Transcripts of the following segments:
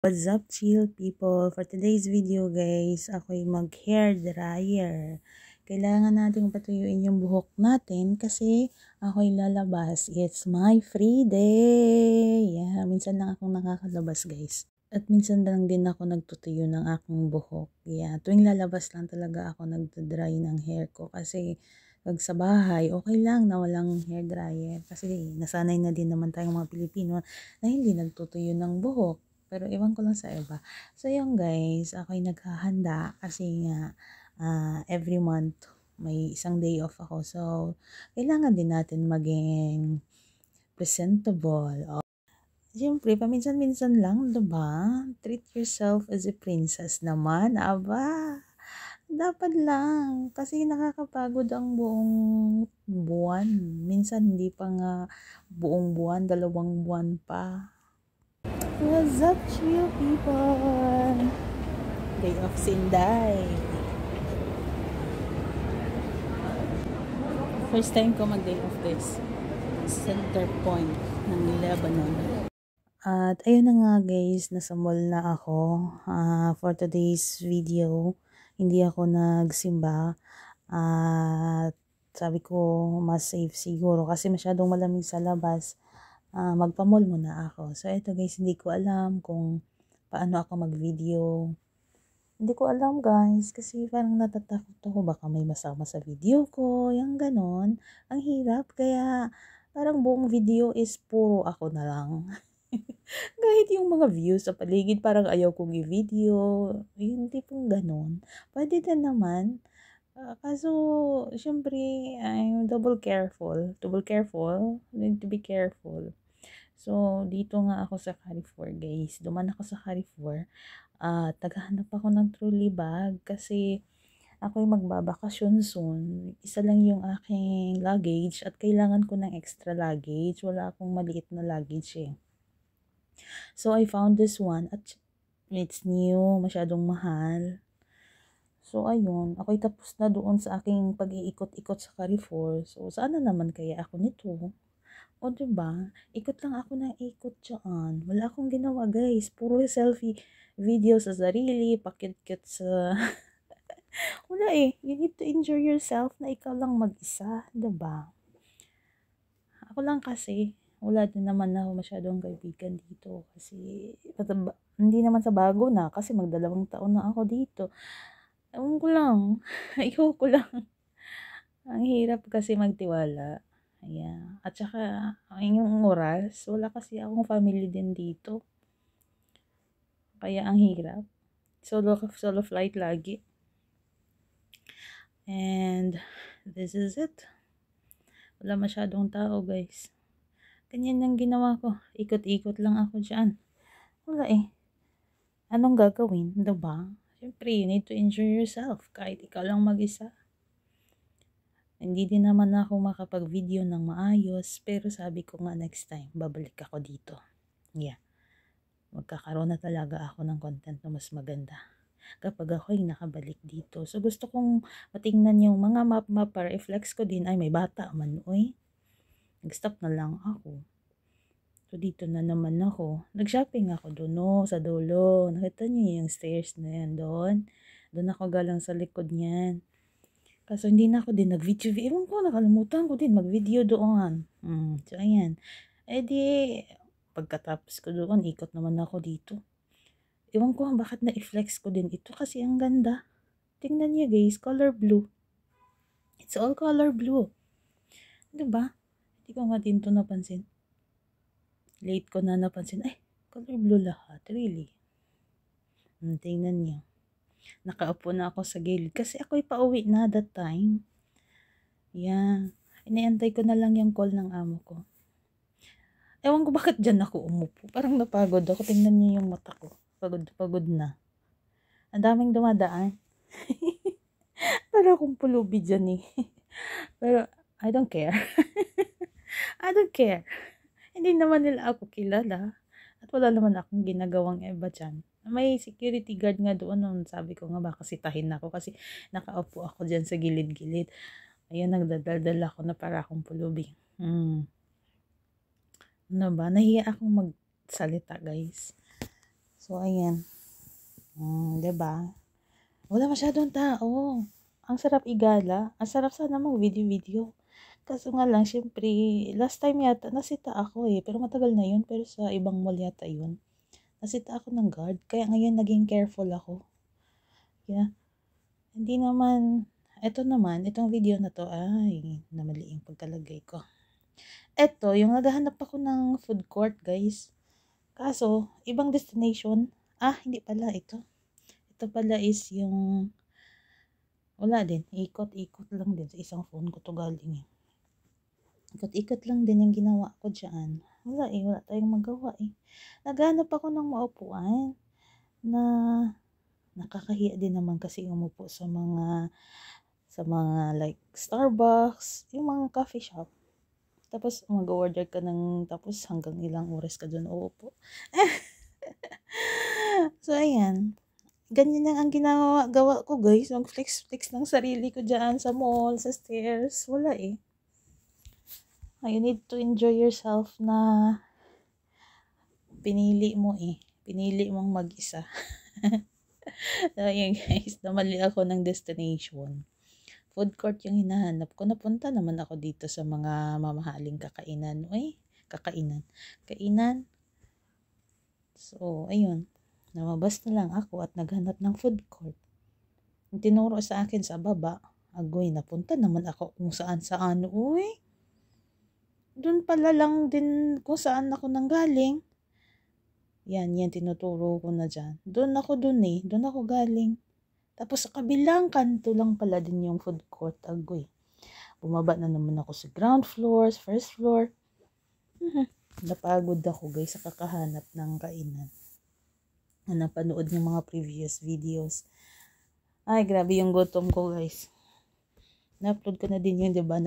What's up, chill people? For today's video guys, ako'y mag-hair dryer. Kailangan nating patuyuin yung buhok natin kasi ako'y lalabas. It's my free day. Yeah, minsan lang akong nakakalabas guys. At minsan lang din ako nagtutuyo ng aking buhok. Yeah, tuwing lalabas lang talaga ako nagdadry ng hair ko kasi pag sa bahay, okay lang na walang hair dryer kasi nasanay na din naman tayong mga Pilipino na hindi nagtutuyo ng buhok. Pero ewan ko lang sa iba. So yun guys, ako'y naghahanda kasi nga every month may isang day off ako. So kailangan din natin maging presentable. Siyempre, paminsan-minsan lang, diba? Treat yourself as a princess naman. Aba, dapat lang. Kasi nakakapagod ang buong buwan. Minsan, hindi pa nga buong buwan, 2 buwan pa. What's up, chill people? Day of Sinday. First time ko mag-day off this. Center point ng Lebanon. At ayun na nga guys, nasa mall na ako. For today's video, hindi ako nagsimba. At sabi ko, mas safe siguro kasi masyadong malamig sa labas. Magpa-mall muna ako. So, ito guys, hindi ko alam kung paano ako mag-video. Hindi ko alam guys, kasi parang natatakot ako. Baka may masama sa video ko, yung ganon. Ang hirap, kaya parang buong video is puro ako na lang. Kahit yung mga views sa paligid, parang ayaw kong i-video. Yung tipong ganon. Pwede din naman. Kaso, syempre, I'm double careful. Double careful. Need to be careful. So, dito nga ako sa Carrefour, guys. Duman ako sa Carrefour. Naghahanap ako ng trolley bag kasi ako'y magbabakasyon soon. Isa lang yung aking luggage at kailangan ko ng extra luggage. Wala akong maliit na luggage eh. So, I found this one at it's new, masyadong mahal. So, ayun. Ako'y tapos na doon sa aking pag-iikot-ikot sa Carrefour. So, saan na naman kaya ako nito? O, diba? Ikot lang ako ng ikot dyan. Wala akong ginawa, guys. Puro selfie video sa sarili, pakit-kit sa... Wala eh. You need to enjoy yourself na ikaw lang mag-isa. Diba? Ako lang kasi, wala din naman ako masyadong kaibigan dito. Kasi, hindi naman sa bago na. Kasi magdalawang taon na ako dito. Ewan ko lang. Ayaw ko lang. Ang hirap kasi magtiwala. Ayan. At saka, yung oras, wala kasi akong family din dito. Kaya ang hirap. Solo flight lagi. And, this is it. Wala masyadong tao, guys. Ganyan yung ginawa ko. Ikot-ikot lang ako dyan. Wala eh. Anong gagawin? Diba? Siyempre, you need to enjoy yourself. Kahit ikaw lang mag-isa. Hindi din naman ako makapag-video ng maayos, pero sabi ko nga next time, babalik ako dito. Yeah. Magkakaroon na talaga ako ng content na mas maganda kapag ako'y nakabalik dito. So, gusto kong matingnan yung mga map para i-flex ko din. Ay, may bata man, oy. Nag-stop na lang ako. So, dito na naman ako. Nag-shopping ako doon, no, sa dulo. Nakita niyo yung stairs na yan doon. Doon ako galang sa likod niyan. Kaso hindi na ako din nag-video. Ewan ko, nakalimutan ko din mag-video doon. So, ayan. Pagkatapos ko doon, ikot naman ako dito. Ewan ko bakit na-flex ko din ito kasi ang ganda. Tingnan niyo guys, color blue. It's all color blue. Diba? Hindi ko nga din ito napansin. Late ko na napansin. Ay, color blue lahat. Really. Tingnan niyo. Nakaupo na ako sa gilid kasi ako'y pauwi na that time. Yan. Iniantay ko na lang yung call ng amo ko. Ewan ko bakit dyan ako umupo. Parang napagod ako. Tingnan niyo yung mata ko. Pagod na. Ang daming dumadaan. Para akong pulubi dyan eh. Pero I don't care. I don't care. Hindi naman nila ako kilala. At wala naman akong ginagawang iba dyan. May security guard nga doon noon. Sabi ko nga baka sitahin ako kasi nakaupo ako dyan sa gilid-gilid. Ayan, nagdadaldal ako na para akong pulubi. Ano ba? Nahiya akong magsalita guys. So, ayan. Diba? Wala masyadong tao. Ang sarap igala. Ang sarap sana mag-video-video. Kaso nga lang, syempre, last time yata, nasita ako pero matagal na yun, pero sa ibang mall yata yun. Nasita ako ng guard, kaya ngayon naging careful ako. Yeah. Hindi naman, itong video na to, ay, namali yung pagkalagay ko. Ito, yung naghahanap ako ng food court, guys. Kaso, ibang destination. Hindi pala ito. Ito pala is yung, wala din, ikot-ikot lang din sa isang phone ko to galing. Ikot-ikot lang din yung ginawa ko dyan. Wala tayong magawa Naghanap ako ng maupuan na nakakahiya din naman kasi umupo sa mga like Starbucks, yung mga coffee shop. Tapos mag-order ka tapos hanggang ilang oras ka doon uupo. So ayan. Ganyan lang ang gawa ko, guys. Mag-flex ng sarili ko dyan sa mall, sa stairs. Wala You need to enjoy yourself na pinili mo Pinili mong mag-isa. So, ayan guys, namali ako ng destination. Food court yung hinahanap ko. Napunta naman ako dito sa mga mamahaling kakainan. Kainan. So, ayun. Namabas na lang ako at naghanap ng food court. Yung tinuro sa akin sa baba, napunta naman ako kung saan-saan. Doon pala lang din kung saan ako nanggaling. Yan, tinuturo ko na dyan. Doon ako galing. Tapos sa kabilang kanto lang pala din yung food court. Bumaba na naman ako sa ground floor, first floor. Napagod ako, guys, sa kakahanap ng kainan. Napanood ng mga previous videos. Ay, grabe yung gutom ko, guys. Na-upload ko na din yun, diba?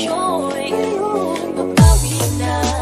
ngayon, mapawi na.